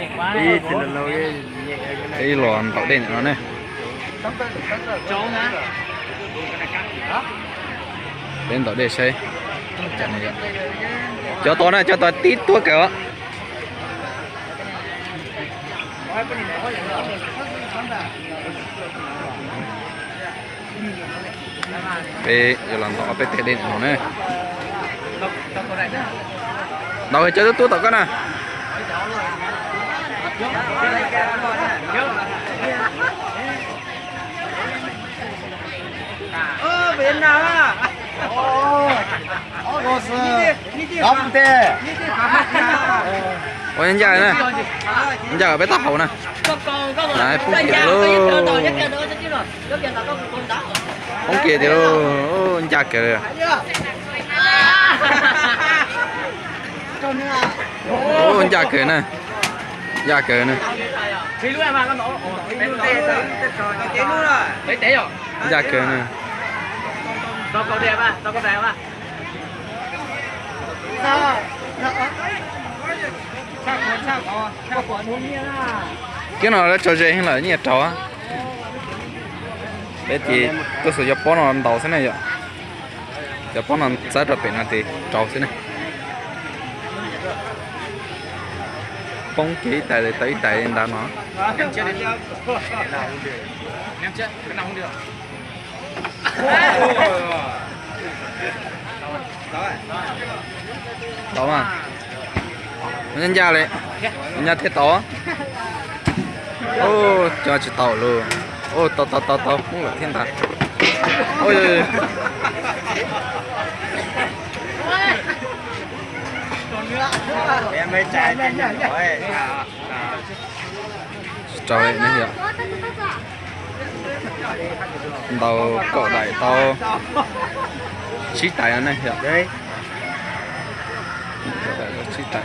đi thì là lâu cái lòn tàu đen nó này bên tàu đen xây cho to này cho to tít tua kìa về giờ làm tàu bên tàu đen nó này đâu thì chơi tua tàu cái này bên nào à? Không thế. Ôi anh trai nè. Anh trai ở bên tàu nè. Này phun kia luôn. Phun kia thì luôn. Ô anh trai kìa. Ô anh trai kìa nè. Dạ kìa nè. Dạ kìa nè. Tao có đẹp à? Tao có đẹp à? Sao? Sao quả muốn nghe à? Cái nào là trò chơi hay là như trò á? Đấy thì tôi sử dụng bó nó đầu thế này vậy. Giờ bó nó sẽ trở về thì trò thế này. Bóng kỹ tại để tới tại em đã nó. Nem chết đi. Nem chết, cái nào không được. Đó mà. Nhân ra lại. Nhân ra thiết to. Ô, cho chị tàu luôn. Ô, to, muốn là thiên thần. Ôi ôi. Em mới chạy rồi. Trời này vậy. Tàu cọ đại tàu chí tài này vậy. Đấy. Chí tài.